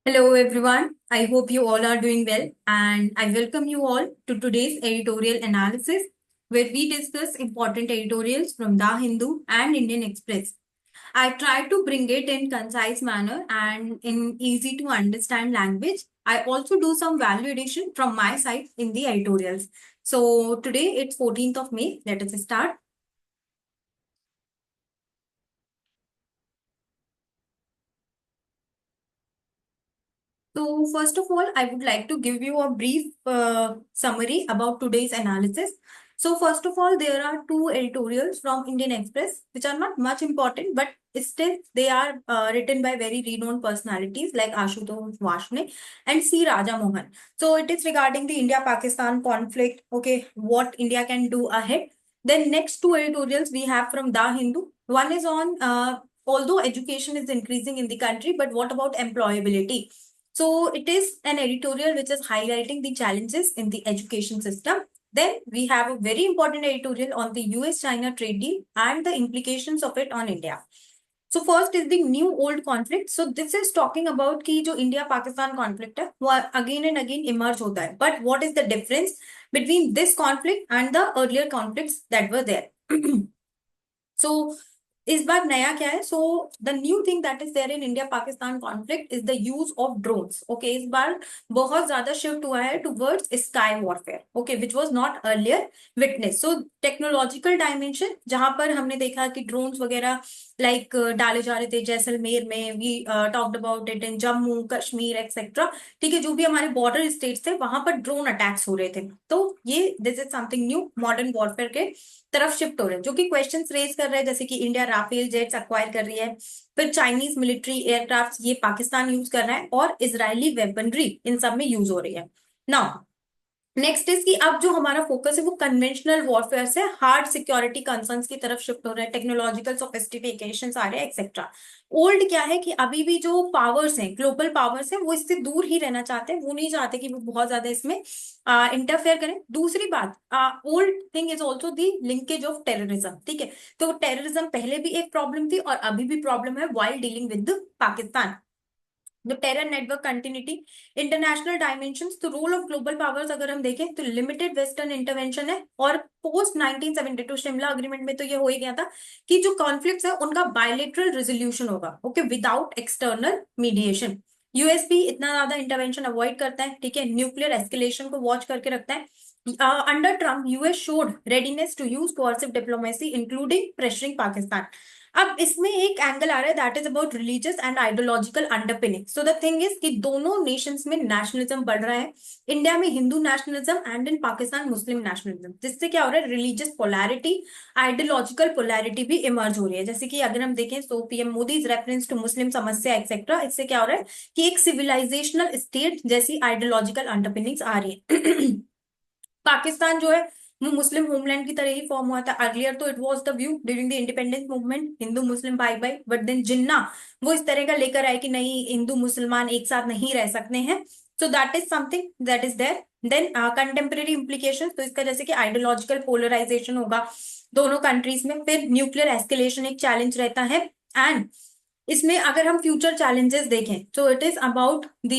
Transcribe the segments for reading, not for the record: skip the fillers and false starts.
Hello everyone. I hope you all are doing well and I welcome you all to today's editorial analysis where we discuss important editorials from The Hindu and Indian Express. I try to bring it in concise manner and in easy to understand language. I also do some value addition from my side in the editorials. So today it's 14th of May. Let us start. So, first of all, I would like to give you a brief summary about today's analysis. So, first of all, there are two editorials from Indian Express, which are not much important, but still they are written by very renowned personalities like Ashutosh Vashne and C. Raja Mohan. So, it is regarding the India-Pakistan conflict. Okay, what India can do ahead. Then, next two editorials we have from The Hindu. One is on although education is increasing in the country, but what about employability? So it is an editorial which is highlighting the challenges in the education system. Then we have a very important editorial on the US-China trade deal and the implications of it on India. So first is the new old conflict. So this is talking about कि जो India Pakistan conflict है वो again and again emerge होता है. But what is the difference between this conflict and the earlier conflicts that were there? So इस बार नया क्या है so the new thing that is there in India Pakistan conflict is the use of drones okay इस बार बहुत ज्यादा shift हुआ है towards sky warfare okay which was not earlier witness so technological dimension जहां पर हमने देखा कि ड्रोन्स वगैरह लाइक डाले जा रहे थे जैसलमेर में we talked about it in Jammu Kashmir etcetera ठीक है जो भी हमारे बॉर्डर स्टेट्स थे वहां पर ड्रोन अटैक्स हो रहे थे तो ये this is something new modern warfare के तरफ शिफ्ट हो रहे हैं जो कि क्वेश्चंस रेज कर रहे हैं जैसे कि इंडिया राफेल जेट्स अक्वायर कर रही है फिर चाइनीज मिलिट्री एयरक्राफ्ट ये पाकिस्तान यूज कर रहा है और इजरायली वेपनरी इन सब में यूज हो रही है नाउ नेक्स्ट इज कि अब जो हमारा फोकस है वो कन्वेंशनल वॉरफेयर से हार्ड सिक्योरिटी कंसर्न्स की तरफ शिफ्ट हो रहा है टेक्नोलॉजिकल सोफिस्टिफिकेशन आ रहे हैं एक्सेट्रा ओल्ड क्या है कि अभी भी जो पावर्स हैं ग्लोबल पावर्स हैं वो इससे दूर ही रहना चाहते हैं वो नहीं चाहते कि वो बहुत ज्यादा इसमें इंटरफेयर करें दूसरी बात old thing is also the linkage of terrorism ठीक है तो टेररिज्म पहले भी एक प्रॉब्लम थी और अभी भी प्रॉब्लम है while dealing with Pakistan the terror network continuity international dimensions तो रोल ऑफ ग्लोबल पावर्स अगर हम देखें तो लिमिटेड वेस्टर्न इंटरवेंशन है और पोस्ट 1972 शिमला अग्रीमेंट में तो ये हो ही गया था कि जो कॉन्फ्लिक्ट्स है उनका बायलेटरल रेजोल्यूशन होगा okay without external mediation US भी इतना ज्यादा इंटरवेंशन अवॉइड करता है ठीक है न्यूक्लियर एस्केलेशन को वॉच करके रखता है under Trump US showed readiness to use coercive diplomacy including pressuring Pakistan अब इसमें एक एंगल आ रहा है that is about religious and ideological underpinning so the thing is कि दोनों नेशंस में नेशनलिज्म बढ़ रहा है इंडिया में Hindu nationalism and in Pakistan Muslim nationalism जिससे क्या हो रहा है रिलीजियस पोलैरिटी आइडियोलॉजिकल पोलैरिटी भी इमर्ज हो रही है जैसे कि अगर हम देखें सो पीएम मोदी रेफरेंस टू मुस्लिम समस्या एक्सेट्रा इससे क्या हो रहा है कि एक सिविलाइजेशनल स्टेट जैसी आइडियोलॉजिकल अंडरपिनिंग्स आ रही है पाकिस्तान जो है वो मुस्लिम होमलैंड की तरह ही फॉर्म हुआ था अर्लियर तो it was the view during the independence movement Hindu Muslim bhai bhai but then जिन्ना वो इस तरह का लेकर आए कि नहीं हिंदू मुसलमान एक साथ नहीं रह सकते हैं so that is something that is there then contemporary implication तो इसका जैसे कि आइडियोलॉजिकल पोलराइजेशन होगा दोनों कंट्रीज में फिर न्यूक्लियर एस्केलेशन एक चैलेंज रहता है एंड इसमें अगर हम फ्यूचर चैलेंजेस देखें तो it is about the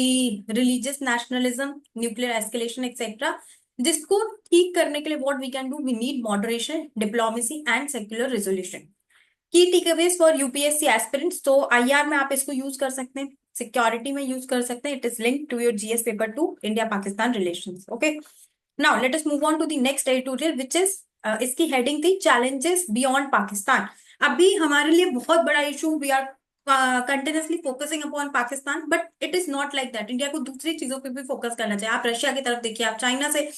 religious nationalism nuclear escalation etcetera जिसको ठीक करने के लिए what we can do we need moderation diplomacy and secular resolution की टेकअवेज फॉर यूपीएससी एस्पिरेंट्स तो आईआर में आप इसको यूज कर सकते हैं सिक्योरिटी में यूज कर सकते हैं it is link to your GS paper two India Pakistan relations okay now let us move on to the next editorial which is इसकी हेडिंग थी चैलेंजेस बियॉन्ड पाकिस्तान अभी हमारे लिए बहुत बड़ा issue we are continuously focusing upon Pakistan but it is not like that India को दूसरी चीजों पे भी फोकस करना चाहिए आप रशिया की तरफ देखिए आप चाइना से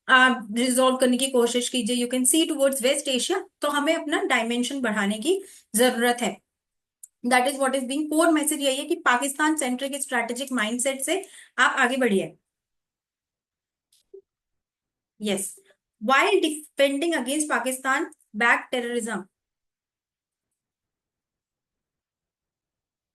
रिजॉल्व करने की कोशिश कीजिए you can see towards waste Asia तो हमें अपना डायमेंशन बढ़ाने की जरूरत है that is what is being core message यही है कि पाकिस्तान सेंट्रिक स्ट्रेटेजिक माइंडसेट से आप आगे बढ़िए yes while defending against Pakistan backed terrorism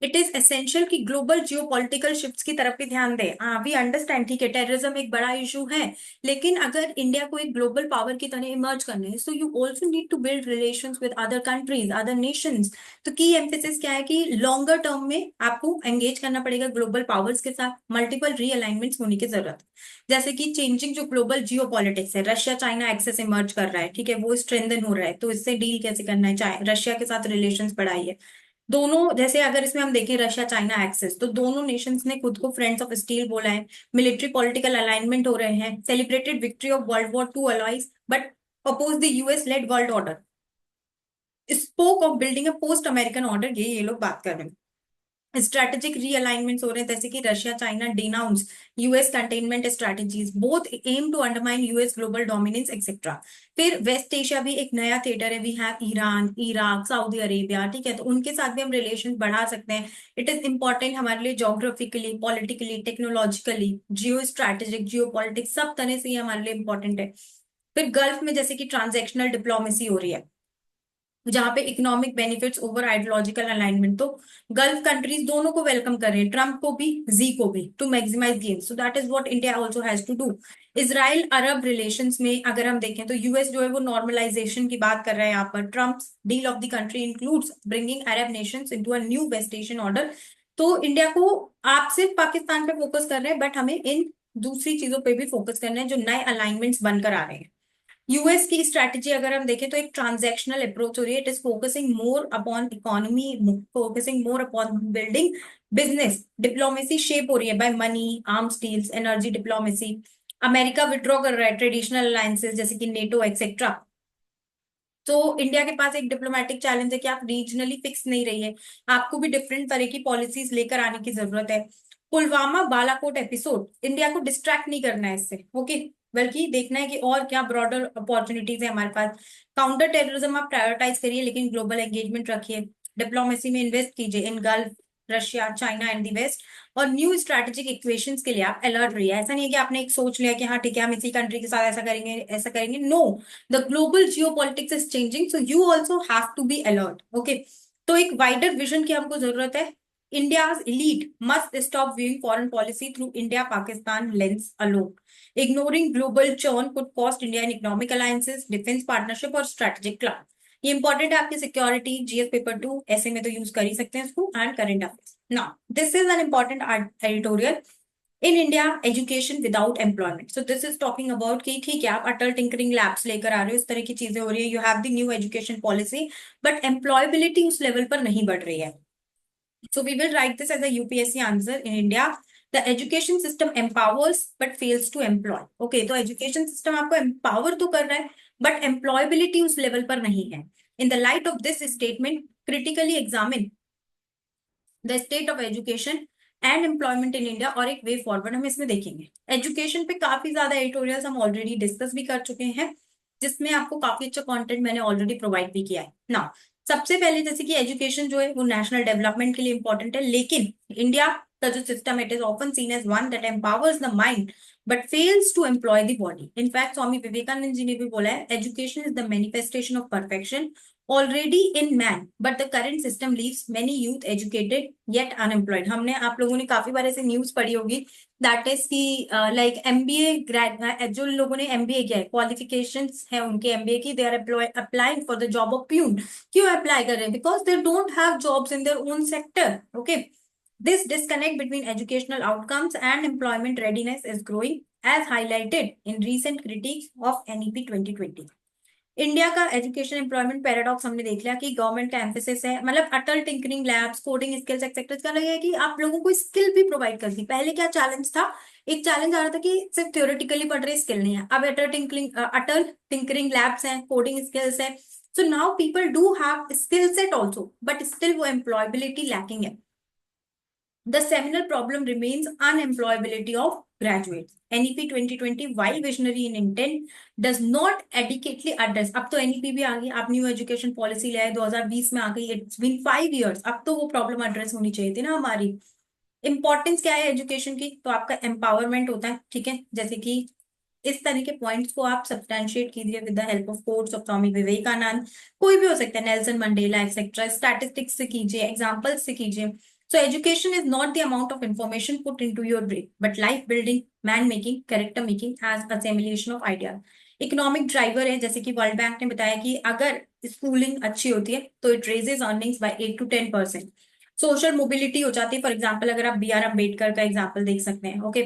it is essential कि ग्लोबल जियोपॉलिटिकल शिफ्ट्स की तरफ भी ध्यान दें। हाँ, वी अंडरस्टैंड, ठीक है, टेररिज्म एक बड़ा इशू है, लेकिन अगर इंडिया को एक ग्लोबल पावर की तरह इमर्ज करना है, so you also need to build relations with other countries, other nations. तो की एम्फेसिस क्या है कि लॉन्गर टर्म में आपको एंगेज करना पड़ेगा ग्लोबल पावर्स के साथ, मल्टीपल रीअलाइनमेंट्स होने की जरूरत है। जैसे कि चेंजिंग जो ग्लोबल जियोपॉलिटिक्स है, रशिया चाइना एक्सेस इमर्ज कर रहा है, ठीक है, वो स्ट्रेंथन हो रहा है, तो इससे डील कैसे करना है, चाहे रशिया के साथ रिलेशंस बढ़ाइए। दोनों, जैसे अगर इसमें हम देखें रशिया चाइना एक्सेस, तो दोनों नेशंस ने खुद को फ्रेंड्स ऑफ स्टील बोला है, मिलिट्री पॉलिटिकल अलाइनमेंट हो रहे हैं, celebrated victory of world war 2 allies, but oppose the US led world order, spoke of building a post American order, ये लोग बात कर रहे हैं। स्ट्रैटेजिक रीअलाइनमेंट्स हो रहे हैं, जैसे कि Russia China denounce US containment strategies, both aim to undermine US global dominance etcetera. फिर वेस्ट एशिया भी एक नया थिएटर है, we have Iran, Iraq, Saudi Arabia, ठीक है, तो उनके साथ भी हम रिलेशन बढ़ा सकते हैं। इट इज इंपॉर्टेंट हमारे लिए जोग्राफिकली, पॉलिटिकली, टेक्नोलॉजिकली, जियो स्ट्रैटेजिक, जियो पॉलिटिक्स, सब तरह से ये हमारे लिए इंपॉर्टेंट है। फिर गल्फ में जैसे कि ट्रांजेक्शनल डिप्लोमेसी हो रही है, जहां पे economic benefits over ideological alignment, तो गल्फ कंट्रीज दोनों को वेलकम कर रहे हैं, ट्रम्प को भी, जी को भी, to maximise gain. So that is what India also has to do. Israel Arab relations में अगर हम देखें, तो यूएस जो है वो नॉर्मलाइजेशन की बात कर रहा है यहाँ पर। Trump deal of the country includes bringing Arab nations into a new west Asian order. तो इंडिया को, आप सिर्फ पाकिस्तान पे फोकस कर रहे हैं, बट हमें इन दूसरी चीजों पे भी फोकस करना है जो नए अलाइनमेंट्स बनकर आ रहे हैं। यूएस की स्ट्रैटेजी अगर हम देखें, तो एक ट्रांजैक्शनल अप्रोच हो रही है, it is focusing more upon economy, focusing more upon building business. Diplomacy shape हो रही है by money, arms deals, energy diplomacy. America withdraw कर रहा है ट्रेडिशनल अलायंसेस जैसे कि नेटो एक्सेट्रा। तो इंडिया के पास एक डिप्लोमेटिक चैलेंज है कि आप रीजनली फिक्स नहीं रही है, आपको भी डिफरेंट तरह की पॉलिसीज लेकर आने की जरूरत है। पुलवामा बालाकोट एपिसोड, इंडिया को डिस्ट्रैक्ट नहीं करना है इससे, ओके, बल्कि देखना है कि और क्या ब्रॉडर अपॉर्चुनिटीज है हमारे पास। काउंटर टेररिज्म आप प्रायोरिटाइज करिए, लेकिन ग्लोबल एंगेजमेंट रखिए। डिप्लोमेसी में इन्वेस्ट कीजिए in Gulf, Russia China and the West. और न्यू स्ट्रैटेजिक इक्वेशंस के लिए आप अलर्ट रहिए। ऐसा नहीं है कि आपने एक सोच लिया कि हाँ ठीक है हम इसी कंट्री के साथ ऐसा करेंगे ऐसा करेंगे, no. The global geopolitics is changing, so you also have to be alert, okay. तो एक वाइडर विजन की हमको जरूरत है। India's elite must stop viewing foreign policy through India-Pakistan lens alone. Ignoring global churn could cost India in economic alliances, defense partnership और strategic club. ये important है आपकी सिक्योरिटी, जीएस पेपर 2 ऐसे में तो यूज कर ही सकते हैं इसको, and current affairs. Now this is an important editorial in India education without employment. So this is talking about कि ठीक है, आप अटल टिंकरिंग लैब्स लेकर आ रहे हो, इस तरह की चीजें हो रही है, you have the new education policy, but employability उस लेवल पर नहीं बढ़ रही है। So we will write this as a UPSC answer in India. The education system empowers but fails to employ. Okay, तो education system आपको empower तो कर रहा है, but employability उस level पर नहीं है. In the light of this statement, critically examine the state of education and employment in India और एक वे फॉरवर्ड हम इसमें देखेंगे। एजुकेशन पे काफी ज्यादा एडिटोरियल्स हम ऑलरेडी डिस्कस भी कर चुके हैं, जिसमें आपको काफी अच्छा कंटेंट मैंने ऑलरेडी प्रोवाइड भी किया है ना। सबसे पहले जैसे कि एजुकेशन जो है वो नेशनल डेवलपमेंट के लिए इंपॉर्टेंट है, लेकिन इंडिया का जो system, it is often seen as one that empowers the mind but fails to employ the body. In fact Swami Vivekananda ji ने भी बोला है, education is the manifestation of perfection already in man, but the current system leaves many youth educated yet unemployed. हमने, आप लोगों ने काफी बार ऐसे न्यूज पढ़ी होगी, दैट इज की लाइक एमबीए ग्रेड, जो लोगों ने एमबीए किया है, क्वालिफिकेशंस है उनके एमबीए की, they are applying for the job of peon. क्यों अप्लाई कर रहे हैं? Because they don't have jobs in their own sector, okay. This disconnect between educational outcomes and employment readiness is growing, as highlighted in recent critiques of NEP 2020। India का education employment paradox हमने देख लिया कि government का emphasis है, मतलब Atal tinkering labs, coding skills etcetera, का लगे है कि आप लोगों को स्किल भी प्रोवाइड कर दी। पहले क्या चैलेंज था? एक चैलेंज आ रहा था कि सिर्फ थ्योरेटिकली पढ़ रहे, स्किल नहीं है। अब अटल टिंकरिंग लैब्स हैं, कोडिंग स्किल्स है, so now people do have skill set also, but still वो एम्प्लॉयबिलिटी लैकिंग है। The seminal problem remains unemployability of graduates. NEP 2020, while visionary in intent, does not adequately address। अब तो NEP भी आ गई, आप new education policy ले आए, 2020 में आ गई, इट्स बीन 5 years, अब तो वो प्रॉब्लम एड्रेस होनी चाहिए थी ना हमारी। इंपॉर्टेंस क्या है एजुकेशन की? तो आपका एम्पावरमेंट होता है, ठीक है, जैसे कि इस तरह के पॉइंट्स को आप सब्सटैंशिएट कीजिए with the help of quotes of Swami Vivekananda, कोई भी हो सकता है, नेल्सन मंडेला एक्सेट्रा। स्टैटिस्टिक्स से कीजिए, एग्जांपल्स से कीजिए। So education is not the amount of information put into your brain, but life building, man making, character making as assimilation of ideas. Economic driver है, जैसे कि वर्ल्ड बैंक ने बताया कि अगर स्कूलिंग अच्छी होती है तो it raises earnings by 8 to 10%. Social mobility हो जाती है. फॉर एग्जाम्पल अगर आप बी आर अम्बेडकर का एग्जाम्पल देख सकते हैं. ओके,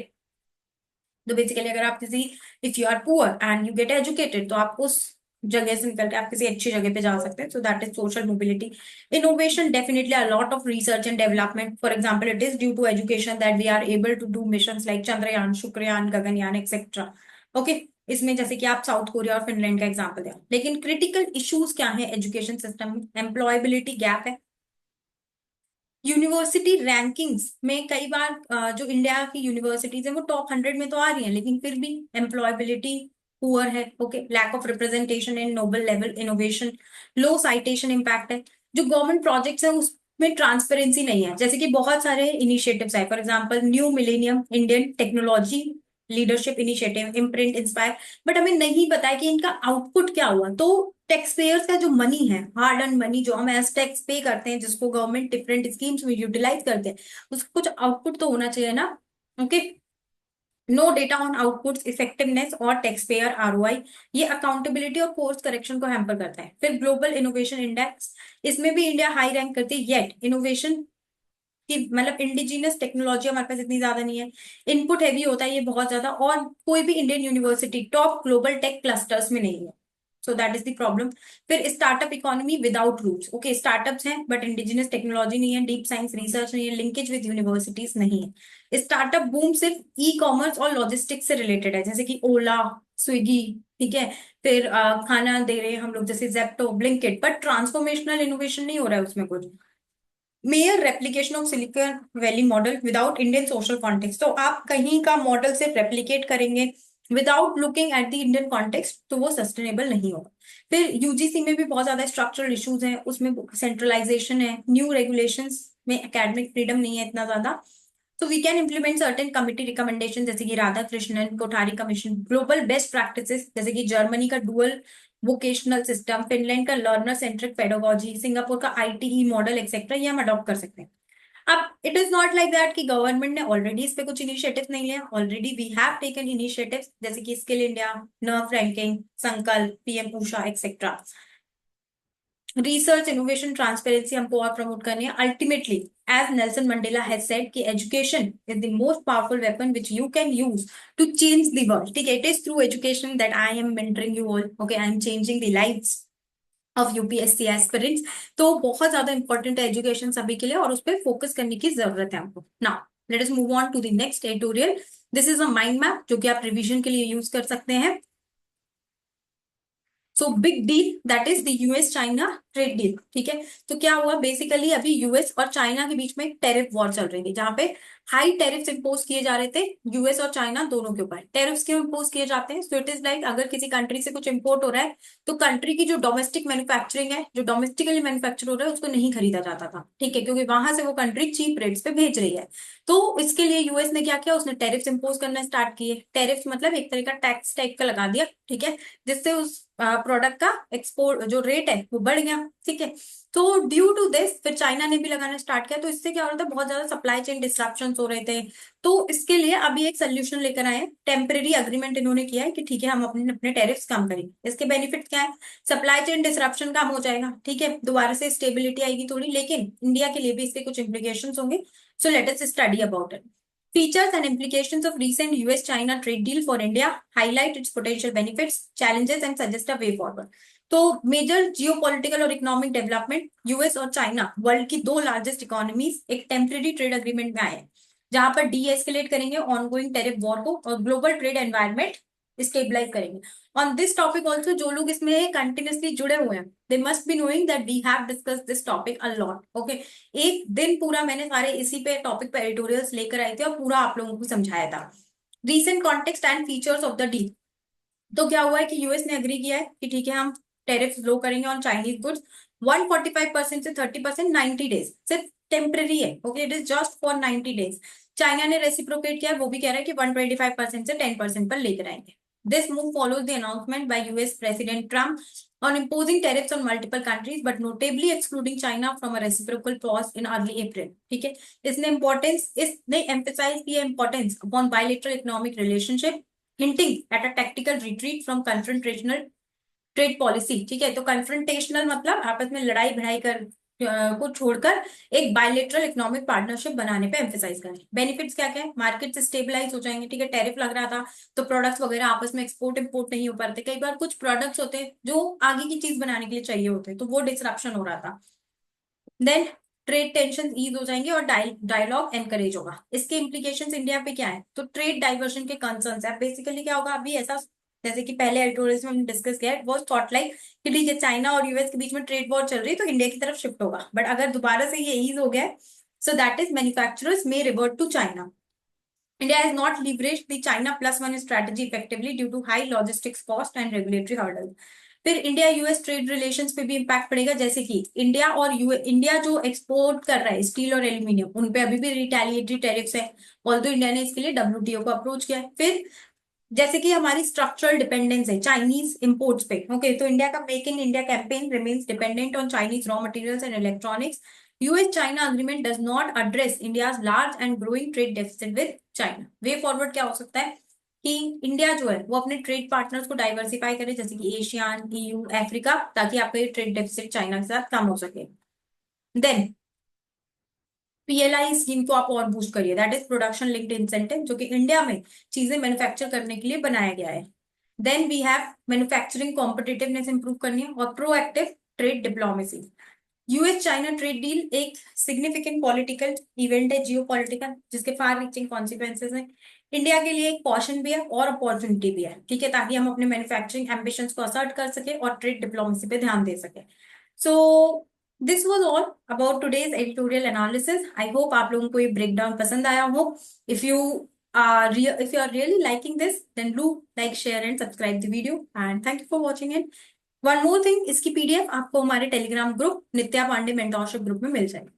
तो बेसिकली अगर आप किसी, if you are poor and you get educated, तो आप उस जगह से निकल के आप किसी अच्छी जगह पे जा सकते हैं. So that is social mobility. Innovation, definitely a lot of research and development. For example it is due to education that we are able to do mission like Chandrayaan, Shukrayaan, Gaganyaan etcetera. Okay, इसमें जैसे कि आप साउथ कोरिया और Finland का example दिया. लेकिन critical issues क्या है एजुकेशन सिस्टम में? एम्प्लॉयबिलिटी गैप है. यूनिवर्सिटी रैंकिंग्स में कई बार जो इंडिया की यूनिवर्सिटीज है वो टॉप 100 में तो आ रही हैं, लेकिन फिर भी एम्प्लॉयबिलिटी पुअर है. Okay, lack of representation in Nobel level innovation, low citation impact है. जो गवर्नमेंट प्रोजेक्ट्स है उसमें ट्रांसपेरेंसी नहीं है. जैसे कि बहुत सारे इनिशिएटिव्स है, for example new millennium Indian technology leadership initiative, imprint, inspire, but हमें नहीं पता है कि इनका आउटपुट क्या हुआ. तो टैक्स पेयर्स का जो मनी है, हार्ड अर्न मनी जो हम एज टैक्स पे करते हैं, जिसको गवर्नमेंट डिफरेंट स्कीम्स में यूटिलाइज करते हैं, उसका कुछ आउटपुट तो होना चाहिए ना. Okay, no data on outputs, effectiveness और टैक्स पेयर आरओआई, ये अकाउंटेबिलिटी और कोर्स करेक्शन को हैम्पर करता है. फिर ग्लोबल इनोवेशन इंडेक्स, इसमें भी इंडिया हाई रैंक करती है, येट इनोवेशन कि मतलब इंडिजिनियस टेक्नोलॉजी हमारे पास इतनी ज्यादा नहीं है. इनपुट हैवी होता है ये बहुत ज्यादा, और कोई भी Indian university top global tech clusters में नहीं है. So that is the problem. फिर startup economy without roots. Okay, startups हैं बट इंडिजिनियस टेक्नोलॉजी नहीं है, डीप साइंस रिसर्च नहीं है, लिंकेज विद यूनिवर्सिटीज नहीं है. स्टार्टअप बूम सिर्फ ई कॉमर्स और लॉजिस्टिक्स से रिलेटेड है, जैसे कि ओला, स्विगी, ठीक है. फिर खाना दे रहे हैं हम लोग जैसे Zepto, Blinkit, but transformational innovation नहीं हो रहा है उसमें कुछ. Mayor replication of silicon valley model without Indian social context. तो आप कहीं का मॉडल से रेप्लिकेट करेंगे without looking at the Indian context तो वो सस्टेनेबल नहीं होगा. फिर यूजीसी में भी बहुत ज्यादा स्ट्रक्चरल इश्यूज हैं, उसमें सेंट्रलाइजेशन है, न्यू रेगुलेशंस में एकेडमिक फ्रीडम नहीं है इतना ज्यादा. तो we can implement certain committee recommendation, जैसे कि Radhakrishnan, Kothari commission, global best practices, जैसे कि जर्मनी का डुअल वोकेशनल सिस्टम, फिनलैंड का लर्नर सेंट्रिक पेडागोजी, सिंगापुर का आईटीई मॉडल एक्सेट्रा, ये हम अडॉप्ट कर सकते हैं. अब it is not like that कि गवर्नमेंट ने ऑलरेडी इस पे कुछ इनिशिएटिव नहीं लिया. Already we have taken initiatives, जैसे कि skill India, NIRF ranking, Sankalp, PM USHA etcetera. Research, innovation, transparency हमको और प्रमोट करनी है. Ultimately as Nelson Mandela has said कि education is the most powerful weapon which you can use to change the world. ठीक है, it is through education that I am mentoring you all. Okay, I am changing the lives of UPSC aspirants. तो बहुत ज्यादा important है education सभी के लिए, और उस पर फोकस करने की जरूरत है हमको. Now let us move on to the next editorial. This is a mind map जो कि आप रिवीजन के लिए यूज कर सकते हैं. So big deal that is the US China trade deal. ठीक है, तो क्या हुआ बेसिकली, अभी यूएस और चाइना के बीच में एक टेरिफ वॉर चल रही थी, जहां पे हाई टेरिफ्स इंपोज किए जा रहे थे यूएस और चाइना दोनों के ऊपर. टेरिफ्स क्यों इंपोज किए जाते हैं? सो इट इज लाइक अगर किसी कंट्री से कुछ इंपोर्ट हो रहा है तो कंट्री की जो डोमेस्टिक मैन्युफैक्चरिंग है, जो डोमेस्टिकली मैन्युफैक्चर हो रहा है, उसको नहीं खरीदा जाता था. ठीक है, क्योंकि वहां से वो कंट्री चीप रेट्स पे भेज रही है. तो इसके लिए यूएस ने क्या किया, उसने टेरिफ्स इंपोज करना स्टार्ट किए. टेरिफ्स मतलब एक तरह का टैक्स टाइप का लगा दिया. ठीक है, जिससे उस प्रोडक्ट का एक्सपोर्ट जो रेट है वो बढ़ गया. ठीक है, तो ड्यू टू दिस फिर चाइना ने भी लगाना स्टार्ट किया. तो इससे क्या हो रहा था, बहुत ज्यादा सप्लाई चेन डिस्ट्रप्शन हो रहे थे. तो इसके लिए अभी एक सोल्यूशन लेकर आए, टेम्परेरी अग्रीमेंट इन्होंने किया है कि ठीक है हम अपने अपने टैरिफ्स कम करेंगे. इसके बेनिफिट क्या है? सप्लाई चेन डिस्ट्रप्शन कम हो जाएगा. ठीक है, दोबारा से स्टेबिलिटी आएगी थोड़ी, लेकिन इंडिया के लिए भी इसके कुछ इम्प्लीकेशन होंगे. So let us study about it. Features and implications of recent US-China trade deal for India, highlight its potential benefits, challenges and suggest a way forward. तो मेजर जियोपॉलिटिकल और इकोनॉमिक डेवलपमेंट, यूएस और China world की दो largest economies एक temporary trade agreement में आए हैं, जहां पर डी एस्केलेट करेंगे ऑनगोइंग टेरिफ वॉर को और ग्लोबल ट्रेड एनवायरनमेंट स्टेबलाइज करेंगे. ऑन दिस टॉपिक ऑल्सो जो लोग इसमें कंटिन्यूसली जुड़े हुए हैं, they must be knowing that we have discuss this topic a lot. Okay, एक दिन पूरा मैंने सारे इसी पे टॉपिक पे एडिटोरियल्स लेकर आई थी और पूरा आप लोगों को समझाया था. Recent context and features of the deal. तो क्या हुआ है कि यूएस ने एग्री किया है कि ठीक है हम टेरिफ लो करेंगे ऑन चाइनीज गुड्स 145% से 30%, 90 डेज, सिर्फ टेम्परेरी है. Okay, it is just for 90 days. China ने रेसिप्रोकेट किया, वो भी कह रहा है कि 125% से 10% पर लेकर आएंगे. This move follows the announcement bye US president Trump on imposing tariffs on multiple countries but notably excluding China from a reciprocal clause in early April. ठीक है, इसने emphasize the importance upon bilateral economic relationship, hinting at a tactical retreat from confrontational trade policy. ठीक है, तो confrontational मतलब आपस में लड़ाई भिड़ाई कर को छोड़कर एक बायलेटरल इकोनॉमिक पार्टनरशिप बनाने पे एम्फेसाइज करें। बेनिफिट्स क्या क्या है, मार्केट स्टेबलाइज हो जाएंगे। ठीक है, टैरिफ लग रहा था तो प्रोडक्ट्स वगैरह आपस में एक्सपोर्ट इंपोर्ट नहीं हो पाते, कई बार कुछ प्रोडक्ट्स होते हैं जो आगे की चीज बनाने के लिए चाहिए होते हैं, तो वो डिसरप्शन हो रहा था। देन ट्रेड टेंशन ईज हो जाएंगे और डायलॉग एनकरेज होगा। इसके इम्प्लीकेशंस इंडिया पे क्या है, तो ट्रेड डाइवर्जन के कंसर्न्स है। बेसिकली क्या होगा, अभी ऐसा जैसे कि पहले एडिटोरियल्स में हमने डिस्कस किया, वो थॉट लाइक कि ठीक है चाइना और यूएस के बीच में ट्रेड वॉर चल रही है तो इंडिया की तरफ शिफ्ट होगा, बट अगर दोबारा से ये ईज हो गया है, so that is manufacturers may revert to China. India has not leveraged the China plus one strategy effectively due to high logistics cost and regulatory hurdles. फिर इंडिया यूएस ट्रेड रिलेशंस पे भी impact पड़ेगा, जैसे कि India जो export कर रहा है स्टील और एल्यूमिनियम, उन पे अभी भी रिटेलिएटरी टैरिफ्स है, ऑल्दो इंडिया ने इसके लिए डब्ल्यूटीओ को अप्रोच किया है। फिर जैसे कि हमारी स्ट्रक्चरल डिपेंडेंस है चाइनीज इंपोर्ट्स पे, ओके, तो इंडिया का make in India campaign remains dependent on Chinese raw materials and electronics. US China agreement does not address India's large and growing trade deficit with China. Way forward क्या हो सकता है कि India जो है वो अपने ट्रेड पार्टनर्स को डाइवर्सिफाई करे, जैसे कि एशियान, ईयू, अफ्रीका, ताकि आपका ये ट्रेड डेफिसिट चाइना के साथ कम हो सके। देन पीएलआई स्कीम को आप और बूस्ट करिए, that is production linked incentive, जो कि इंडिया में चीजें मैन्युफैक्चर करने के लिए बनाया गया है। Then we have manufacturing competitiveness improve करनी है और proactive trade diplomacy. US China trade deal एक सिग्निफिकेंट पॉलिटिकल इवेंट है, जियो पॉलिटिकल, जिसके फार रीचिंग कॉन्सिक्वेंसेज हैं। इंडिया के लिए एक कॉशन भी है और अपॉर्चुनिटी भी है, ठीक है, ताकि हम अपने मैन्युफैक्चरिंग एम्बिशंस को असर्ट कर सके और ट्रेड डिप्लोमेसी पे ध्यान दे सके। So this was all about today's editorial analysis. I hope आप लोगों को ये ब्रेक डाउन पसंद आया हो। If you if you are really liking this, then do like, share and subscribe the video, and thank you for watching it. One more thing, इसकी PDF आपको हमारे टेलीग्राम ग्रुप नित्या पांडे मेंटोरशिप ग्रुप में मिल जाएगी।